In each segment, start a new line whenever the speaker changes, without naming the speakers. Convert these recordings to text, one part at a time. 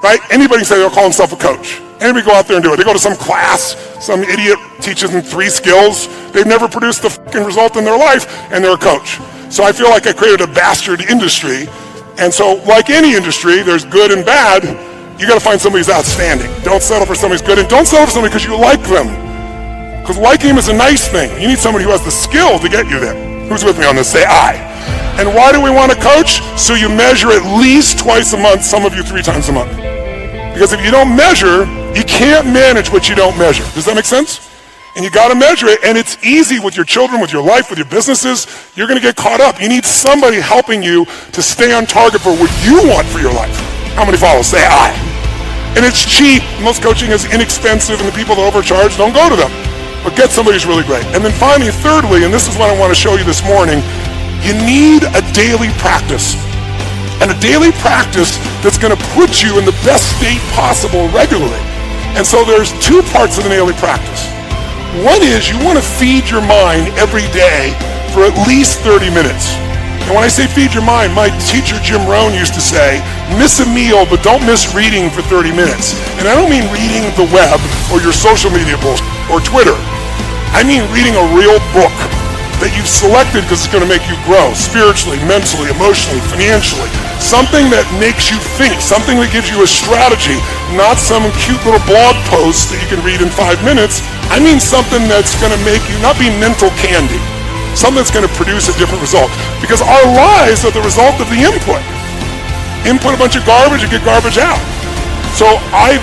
right? Anybody can say they'll call themselves a coach. Anybody go out there and do it. They go to some class, some idiot teaches them 3 skills. They've never produced the fucking result in their life, and they're a coach. So I feel like I created a bastard industry. And so like any industry, there's good and bad. You gotta find somebody who's outstanding. Don't settle for somebody who's good, and don't settle for somebody because you like them. Because liking them is a nice thing. You need somebody who has the skill to get you there. Who's with me on this? Say I. And why do we want a coach? So you measure at least twice a month, some of you 3 times a month. Because if you don't measure, you can't manage what you don't measure. Does that make sense? And you gotta measure it, and it's easy with your children, with your life, with your businesses. You're gonna get caught up. You need somebody helping you to stay on target for what you want for your life. How many follow? Say I. And it's cheap. Most coaching is inexpensive, and the people that overcharge, don't go to them. But get somebody who's really great. And then finally, thirdly, and this is what I want to show you this morning, you need a daily practice. And a daily practice that's going to put you in the best state possible regularly. And so there's 2 parts of the daily practice. One is you want to feed your mind every day for at least 30 minutes. And when I say feed your mind, my teacher Jim Rohn used to say, miss a meal, but don't miss reading for 30 minutes. And I don't mean reading the web or your social media bullshit or Twitter. I mean reading a real book that you've selected because it's going to make you grow spiritually, mentally, emotionally, financially. Something that makes you think, something that gives you a strategy, not some cute little blog post that you can read in 5 minutes. I mean something that's going to make you not be mental candy. Something that's going to produce a different result. Because our lives are the result of the input. Input a bunch of garbage and get garbage out. So I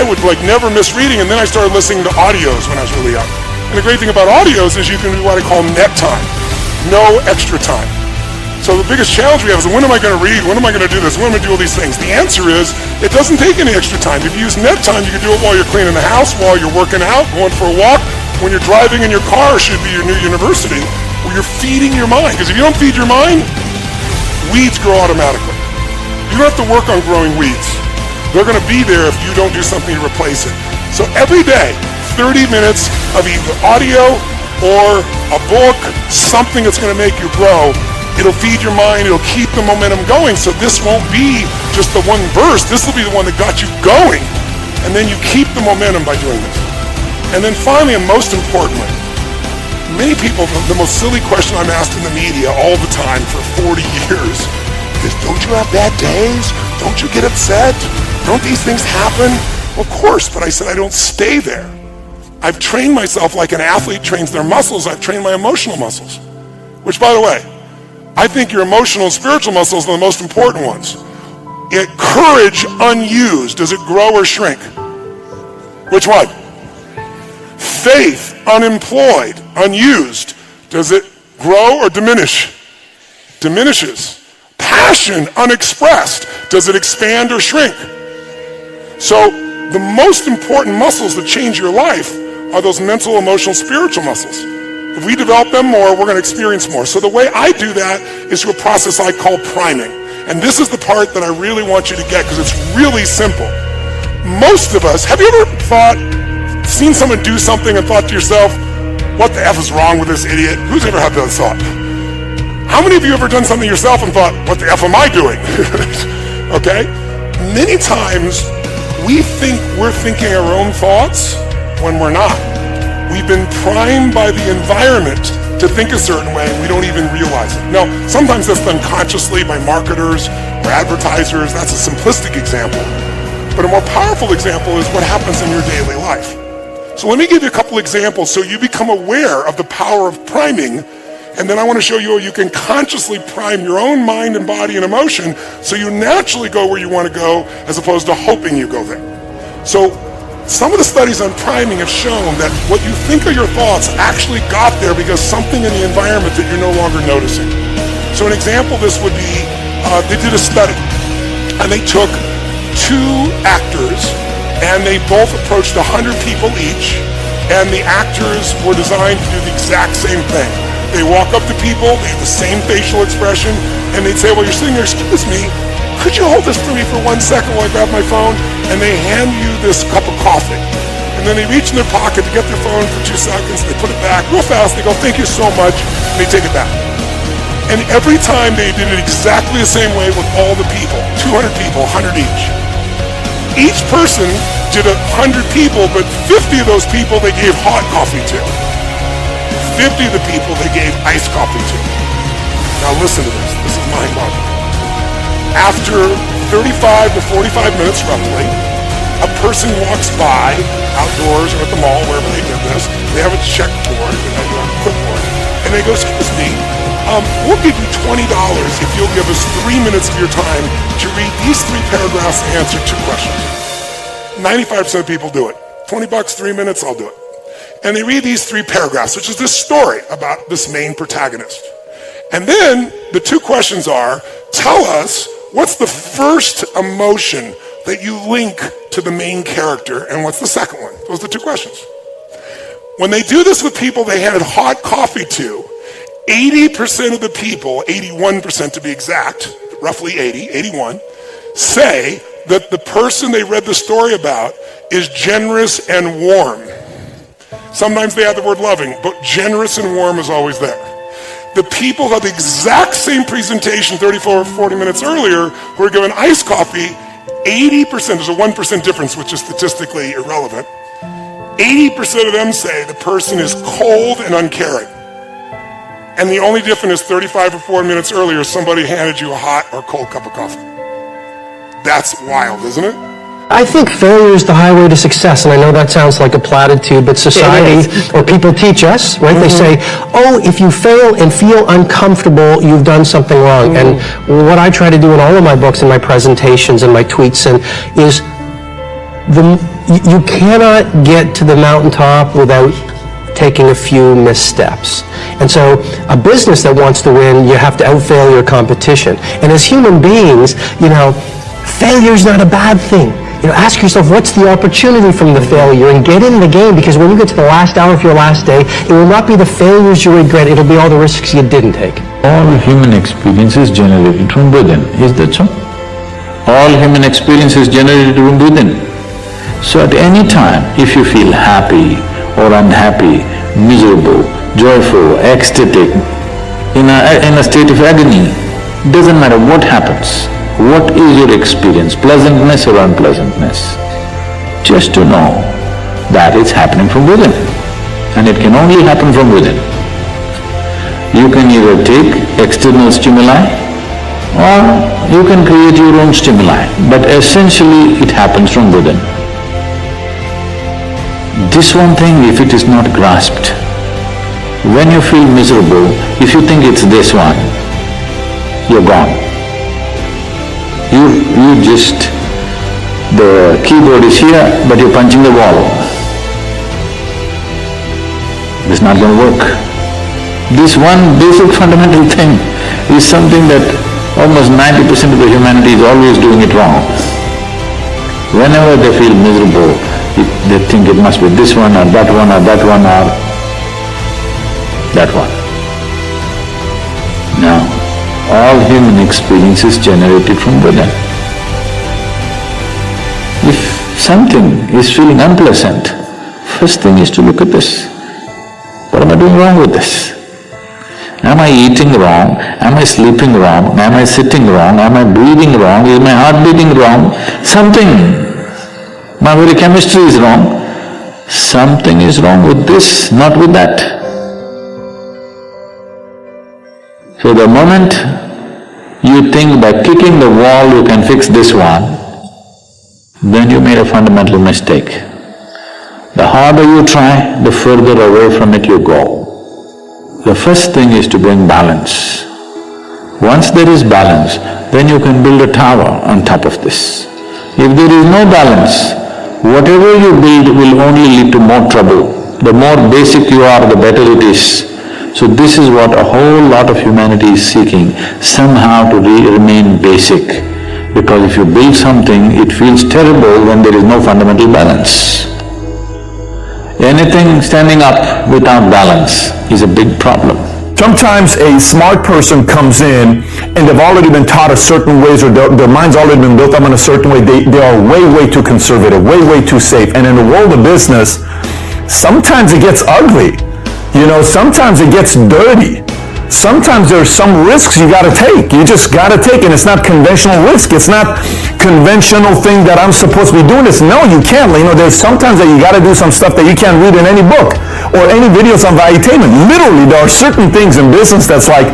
would like never miss reading, and then I started listening to audios when I was really young. And the great thing about audios is you can do what I call net time. No extra time. So the biggest challenge we have is when am I going to read? When am I going to do this? When am I going to do all these things? The answer is it doesn't take any extra time. If you use net time, you can do it while you're cleaning the house, while you're working out, going for a walk. When you're driving in your car, should be your new university, where you're feeding your mind. Because if you don't feed your mind, weeds grow automatically. You don't have to work on growing weeds. They're going to be there if you don't do something to replace it. So every day, 30 minutes of either audio or a book, something that's going to make you grow. It'll feed your mind. It'll keep the momentum going. So this won't be just the one verse. This will be the one that got you going. And then you keep the momentum by doing this. And then finally, and most importantly, many people, the most silly question I'm asked in the media all the time for 40 years is, don't you have bad days? Don't you get upset? Don't these things happen? Well, of course, but I said I don't stay there. I've trained myself like an athlete trains their muscles. I've trained my emotional muscles, which, by the way, I think your emotional and spiritual muscles are the most important ones. Courage unused, does it grow or shrink? Which one? Faith unemployed, unused, does it grow or diminish? Diminishes. Passion unexpressed, does it expand or shrink? So the most important muscles that change your life are those mental, emotional, spiritual muscles. If we develop them more, we're going to experience more. So the way I do that is through a process I call priming. And this is the part that I really want you to get because it's really simple. Most of us, have you ever seen someone do something and thought to yourself, what the F is wrong with this idiot? Who's ever had that thought? How many of you ever done something yourself and thought, what the F am I doing? Okay? Many times we think we're thinking our own thoughts when we're not. We've been primed by the environment to think a certain way and we don't even realize it. Now, sometimes that's done consciously by marketers or advertisers. That's a simplistic example. But a more powerful example is what happens in your daily life. So let me give you a couple examples so you become aware of the power of priming, and then I want to show you how you can consciously prime your own mind and body and emotion so you naturally go where you want to go as opposed to hoping you go there. So some of the studies on priming have shown that what you think are your thoughts actually got there because something in the environment that you're no longer noticing. So an example of this would be, they did a study and they took 2 actors and they both approached 100 people each, and the actors were designed to do the exact same thing. They walk up to people, they have the same facial expression, and they'd say, well, you're sitting there, excuse me, could you hold this for me for 1 second while I grab my phone? And they hand you this cup of coffee. And then they reach in their pocket to get their phone for 2 seconds, they put it back real fast, they go, thank you so much, and they take it back. And every time they did it exactly the same way with all the people, 200 people, 100 each. Each person did 100 people, but 50 of those people they gave hot coffee to. 50 of the people they gave iced coffee to. Now listen to this. This is mind-boggling. After 35 to 45 minutes roughly, a person walks by outdoors or at the mall, wherever they did this. They have a checkboard, a clipboard, and they go, excuse me, we'll give you $20 if you'll give us 3 minutes of your time to read these 3 paragraphs and answer 2 questions. 95% of people do it. $20, 3 minutes, I'll do it. And they read these 3 paragraphs, which is this story about this main protagonist. And then the 2 questions are, tell us what's the first emotion that you link to the main character, and what's the second one? Those are the 2 questions. When they do this with people they handed hot coffee to, 80% of the people, 81% to be exact, roughly 81, say that the person they read the story about is generous and warm. Sometimes they add the word loving, but generous and warm is always there. The people who had the exact same presentation 34 or 40 minutes earlier who were given iced coffee, 80%, there's a 1% difference, which is statistically irrelevant. 80% of them say the person is cold and uncaring. And the only difference is 35 or 40 minutes earlier, somebody handed you a hot or cold cup of coffee. That's wild, isn't it?
I think failure is the highway to success, and I know that sounds like a platitude, but society or people teach us, right? They say, oh, if you fail and feel uncomfortable, you've done something wrong. And what I try to do in all of my books and my presentations and my tweets is you cannot get to the mountaintop without taking a few missteps. And so a business that wants to win, you have to outfail your competition. And as human beings, failure is not a bad thing. Ask yourself, what's the opportunity from the failure, and get in the game, because when you get to the last hour of your last day, it will not be the failures you regret, it'll be all the risks you didn't take.
All human experience is generated from within. Is that so? All human experience is generated from within. So at any time, if you feel happy or unhappy, miserable, joyful, ecstatic, in a state of agony, doesn't matter what happens. What is your experience, pleasantness or unpleasantness? Just to know that it's happening from within, and it can only happen from within. You can either take external stimuli or you can create your own stimuli, but essentially it happens from within. This one thing, if it is not grasped, when you feel miserable, if you think it's this one, you're gone. The keyboard is here, but you're punching the wall. It's not going to work. This one basic fundamental thing is something that almost 90% of the humanity is always doing it wrong. Whenever they feel miserable, they think it must be this one or that one or that one or that one. Now, all human experience is generated from within. If something is feeling unpleasant, first thing is to look at this. What am I doing wrong with this? Am I eating wrong? Am I sleeping wrong? Am I sitting wrong? Am I breathing wrong? Is my heart beating wrong? Something. My very chemistry is wrong. Something is wrong with this, not with that. So the moment you think by kicking the wall you can fix this one, then you made a fundamental mistake. The harder you try, the further away from it you go. The first thing is to bring balance. Once there is balance, then you can build a tower on top of this. If there is no balance, whatever you build will only lead to more trouble. The more basic you are, the better it is. So this is what a whole lot of humanity is seeking, somehow to remain basic. Because if you build something, it feels terrible when there is no fundamental balance. Anything standing up without balance is a big problem.
Sometimes a smart person comes in and they've already been taught a certain ways, or their mind's already been built up in a certain way. They are way too conservative, way too safe. And in the world of business, sometimes it gets ugly. Sometimes it gets dirty. sometimes there's some risks you got to take. You just got to take, and it's not conventional risk. It's not conventional thing that I'm supposed to be doing this. No, you can't. You know, there's sometimes that you got to do some stuff that you can't read in any book or any videos on valuetainment. Literally, there are certain things in business that's like,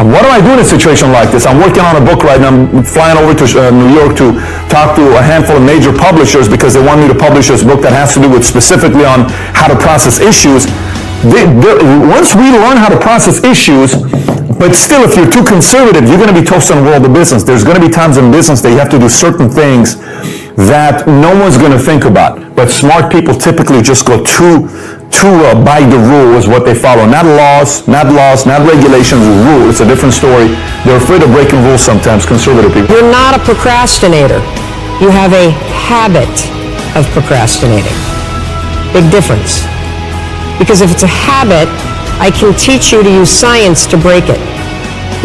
what do I do in a situation like this? I'm working on a book right now. I'm flying over to New York to talk to a handful of major publishers because they want me to publish this book that has to do with specifically on how to process issues. Once we learn how to process issues, but still, if you're too conservative, you're going to be toast on the world of business. There's going to be times in business that you have to do certain things that no one's going to think about. But smart people typically just go by the rule is what they follow. Not laws, not regulations, rule. It's a different story. They're afraid of breaking rules sometimes, conservative people.
You're not a procrastinator. You have a habit of procrastinating. Big difference. Because if it's a habit, I can teach you to use science to break it.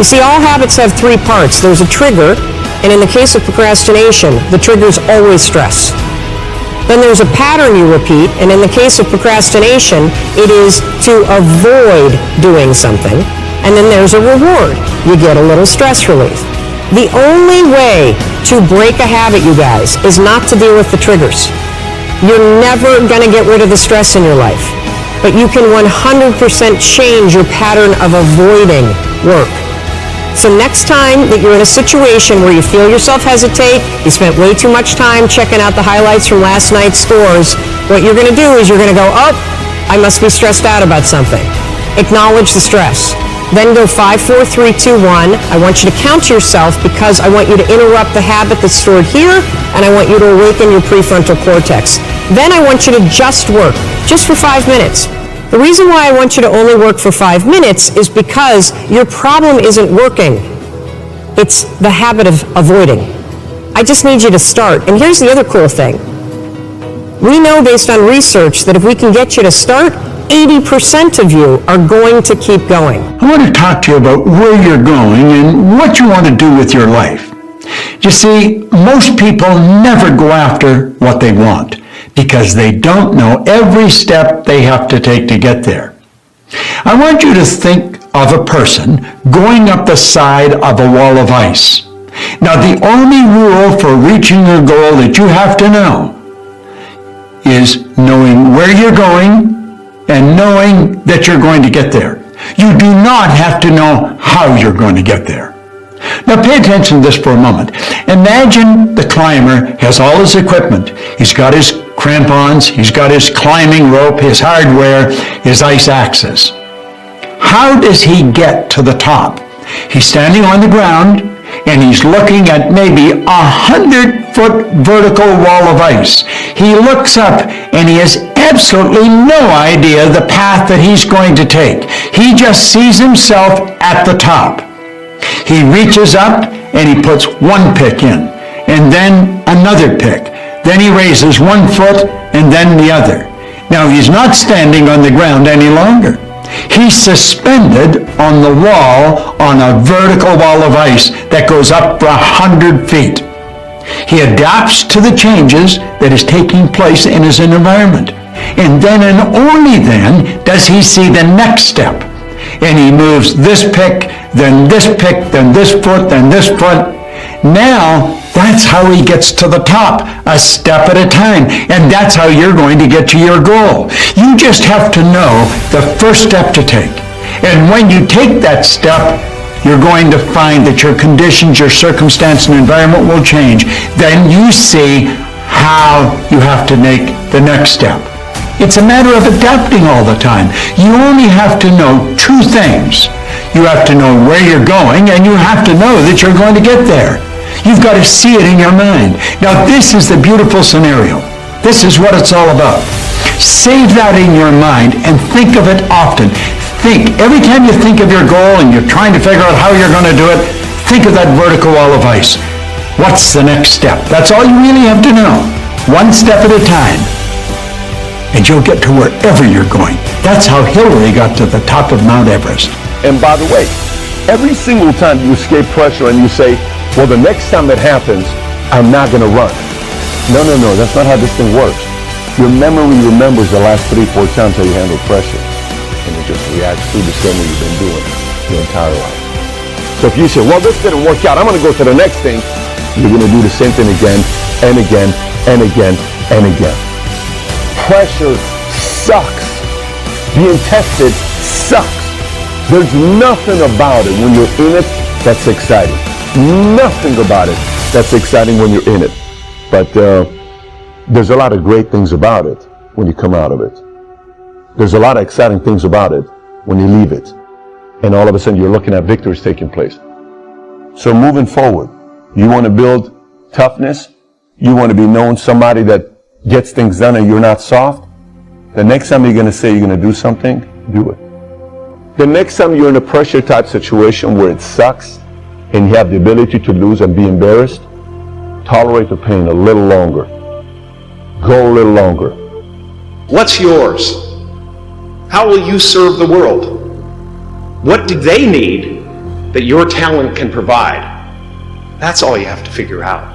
You see, all habits have three parts. There's a trigger, and in the case of procrastination, the trigger is always stress. Then there's a pattern you repeat, and in the case of procrastination, it is to avoid doing something. And then there's a reward. You get a little stress relief. The only way to break a habit, you guys, is not to deal with the triggers. You're never going to get rid of the stress in your life. But you can 100% change your pattern of avoiding work. So next time that you're in a situation where you feel yourself hesitate, you spent way too much time checking out the highlights from last night's scores, what you're going to do is you're going to go, oh, I must be stressed out about something. Acknowledge the stress. Then go 5, 4, 3, 2, 1. I want you to count yourself because I want you to interrupt the habit that's stored here, and I want you to awaken your prefrontal cortex. Then I want you to just work, just for 5 minutes. The reason why I want you to only work for 5 minutes is because your problem isn't working. It's the habit of avoiding. I just need you to start. And here's the other cool thing. We know based on research that if we can get you to start, 80% of you are going to keep going.
I want to talk to you about where you're going and what you want to do with your life. You see, most people never go after what they want because they don't know every step they have to take to get there. I want you to think of a person going up the side of a wall of ice. Now, the only rule for reaching your goal that you have to know is knowing where you're going and knowing that you're going to get there. You do not have to know how you're going to get there. Now pay attention to this for a moment. Imagine the climber has all his equipment. He's got his crampons, he's got his climbing rope, his hardware, his ice axes. How does he get to the top? He's standing on the ground and he's looking at maybe 100-foot vertical wall of ice. He looks up and he has absolutely no idea the path that he's going to take. He just sees himself at the top. He reaches up and he puts one pick in, and then another pick. Then he raises one foot and then the other. Now he's not standing on the ground any longer. He's suspended on the wall on a vertical wall of ice that goes up for 100 feet. He adapts to the changes that is taking place in his environment. And then and only then does he see the next step. And he moves this pick, then this pick, then this foot, then this foot. Now, that's how he gets to the top, a step at a time. And that's how you're going to get to your goal. You just have to know the first step to take. And when you take that step, you're going to find that your conditions, your circumstance, and environment will change. Then you see how you have to make the next step. It's a matter of adapting all the time. You only have to know two things. You have to know where you're going, and you have to know that you're going to get there. You've got to see it in your mind. Now, this is the beautiful scenario. This is what it's all about. Save that in your mind and think of it often. Think. Every time you think of your goal and you're trying to figure out how you're going to do it, think of that vertical wall of ice. What's the next step? That's all you really have to know. One step at a time. And you'll get to wherever you're going. That's how Hillary got to the top of Mount Everest.
And by the way, every single time you escape pressure and you say, well, the next time that happens, I'm not going to run. No, that's not how this thing works. Your memory remembers the last 3-4 times how you handled pressure. And it just reacts to the same way you've been doing. your entire life. So if you say, well, this didn't work out, I'm going to go to the next thing, you're going to do the same thing again and again and again and again. Pressure sucks. Being tested sucks. There's nothing about it when you're in it that's exciting. Nothing about it that's exciting when you're in it. But there's a lot of great things about it when you come out of it. There's a lot of exciting things about it when you leave it. And all of a sudden you're looking at victories taking place. So moving forward, you want to build toughness? You want to be known somebody that gets things done and you're not soft? The next time you're going to say you're going to do something, do it. The next time you're in a pressure type situation where it sucks and you have the ability to lose and be embarrassed, tolerate the pain a little longer. Go a little longer.
What's yours? How will you serve the world? What do they need that your talent can provide? That's all you have to figure out.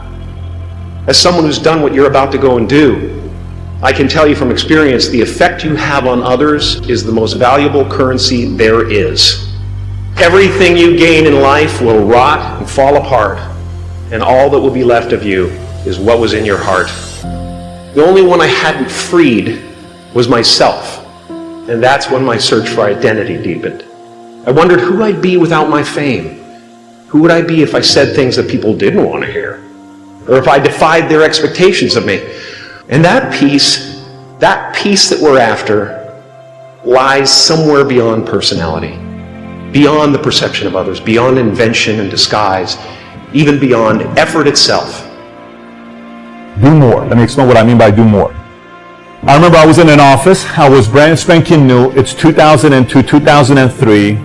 As someone who's done what you're about to go and do, I can tell you from experience, the effect you have on others is the most valuable currency there is. Everything you gain in life will rot and fall apart, and all that will be left of you is what was in your heart. The only one I hadn't freed was myself, and that's when my search for identity deepened. I wondered who I'd be without my fame. Who would I be if I said things that people didn't want to hear? Or if I defied their expectations of me? And that peace that we're after, lies somewhere beyond personality, beyond the perception of others, beyond invention and disguise, even beyond effort itself.
Do more. Let me explain what I mean by do more. I remember I was in an office. I was brand spanking new. It's 2002, 2003.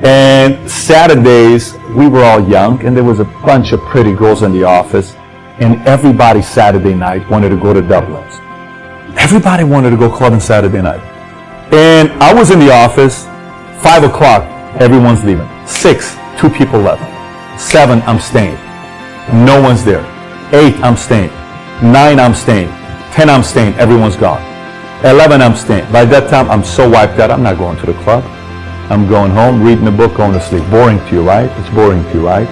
And Saturdays, we were all young, and there was a bunch of pretty girls in the office. And everybody Saturday night wanted to go to Dublin's. Everybody wanted to go clubbing Saturday night. And I was in the office, 5 o'clock, everyone's leaving. 6, 2 people left. 7, I'm staying. No one's there. 8, I'm staying. 9, I'm staying. 10, I'm staying. Everyone's gone. 11, I'm staying. By that time, I'm so wiped out, I'm not going to the club. I'm going home, reading a book, going to sleep. Boring to you, right? It's boring to you, right?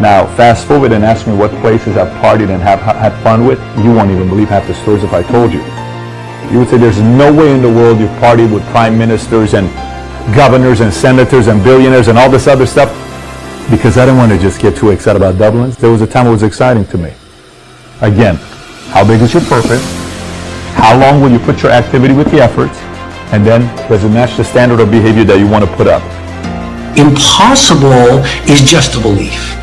Now, fast forward and ask me what places I've partied and have had fun with. You won't even believe half the stories if I told you. You would say there's no way in the world you've partied with prime ministers and governors and senators and billionaires and all this other stuff, because I didn't want to just get too excited about Dublin's. There was a time it was exciting to me. Again, how big is your purpose? How long will you put your activity with the efforts? And then, does it match the standard of behavior that you want to put up?
Impossible is just a belief.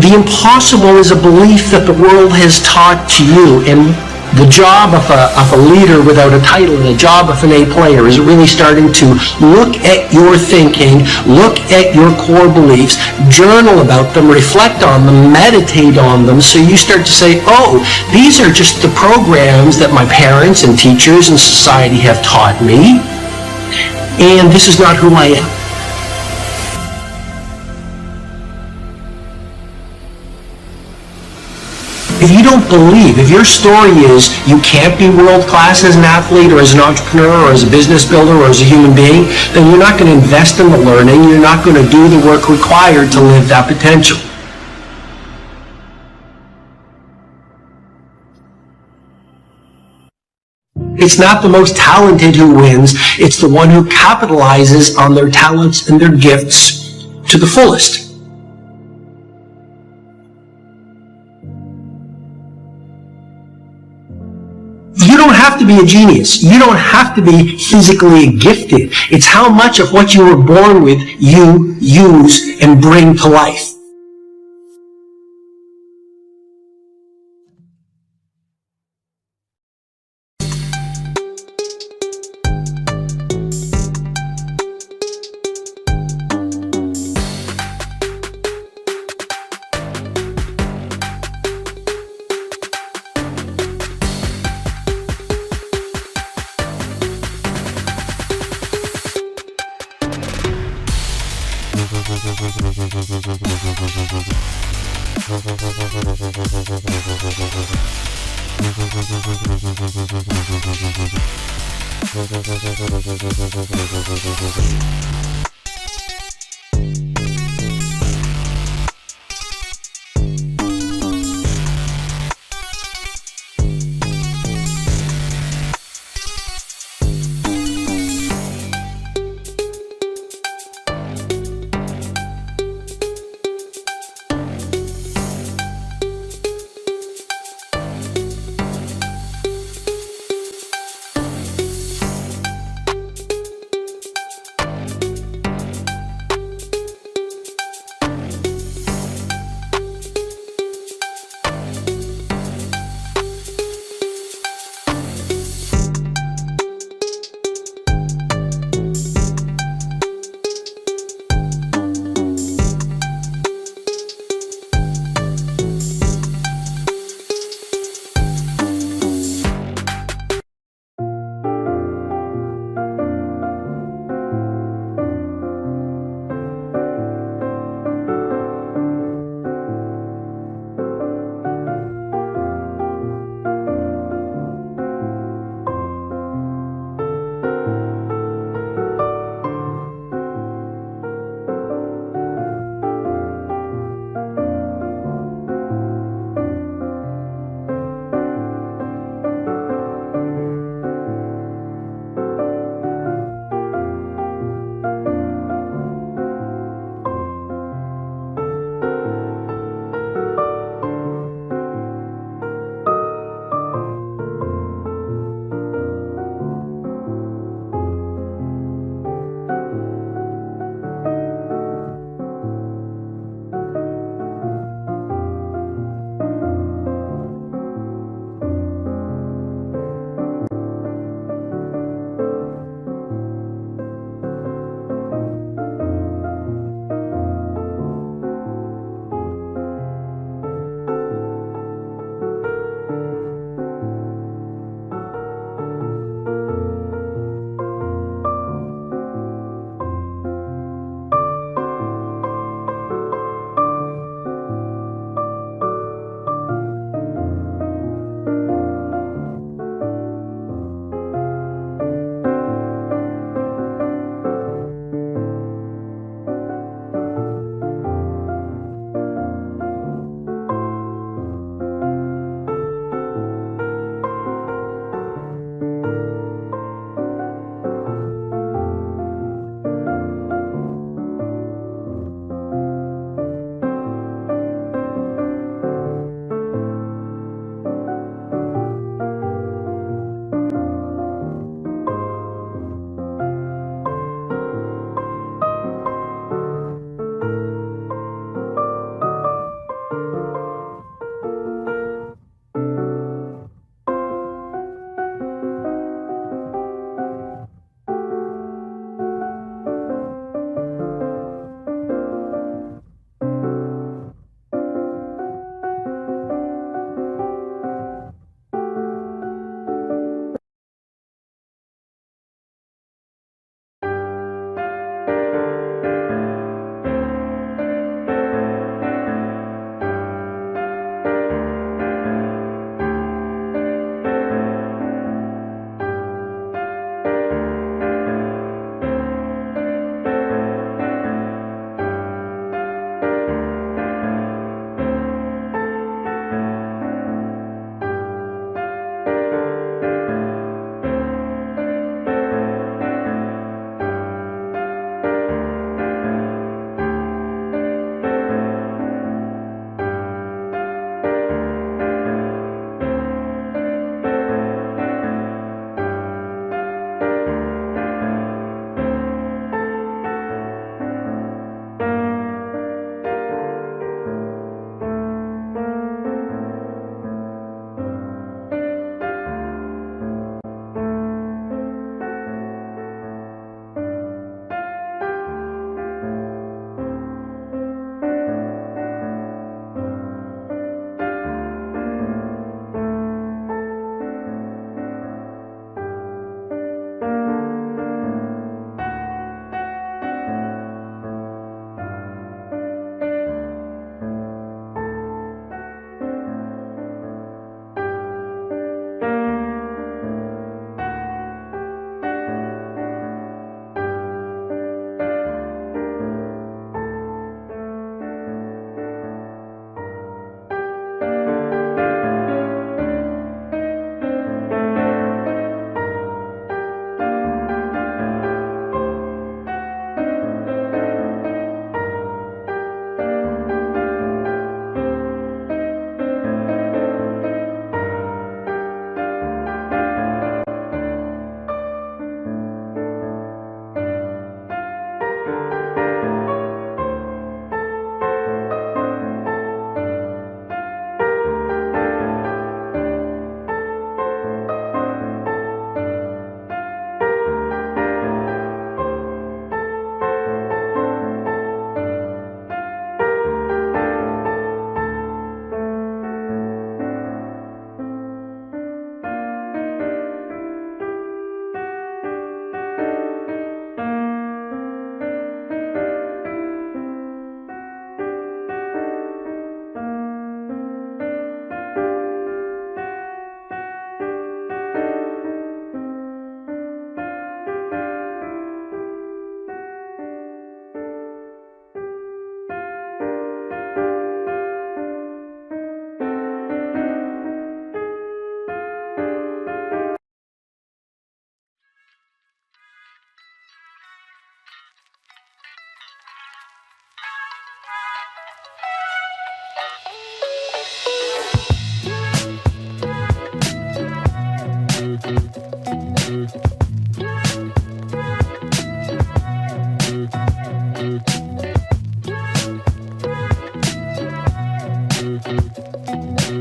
The impossible is a belief that the world has taught to you, and the job of a leader without a title and the job of an A player is really starting to look at your thinking, look at your core beliefs, journal about them, reflect on them, meditate on them, so you start to say, oh, these are just the programs that my parents and teachers and society have taught me, and this is not who I am. If you don't believe, if your story is you can't be world class as an athlete or as an entrepreneur or as a business builder or as a human being, then you're not going to invest in the learning, you're not going to do the work required to live that potential. It's not the most talented who wins, it's the one who capitalizes on their talents and their gifts to the fullest. You don't have to be a genius. You don't have to be physically gifted. It's how much of what you were born with you use and bring to life.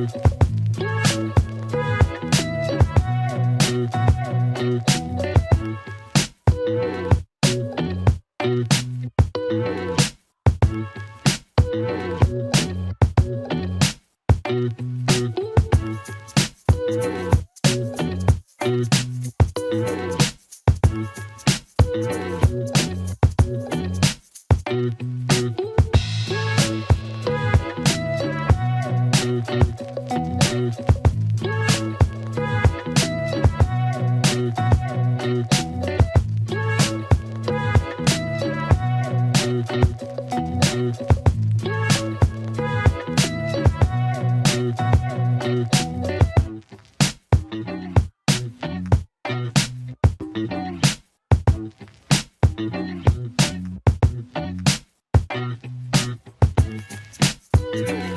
Thank you.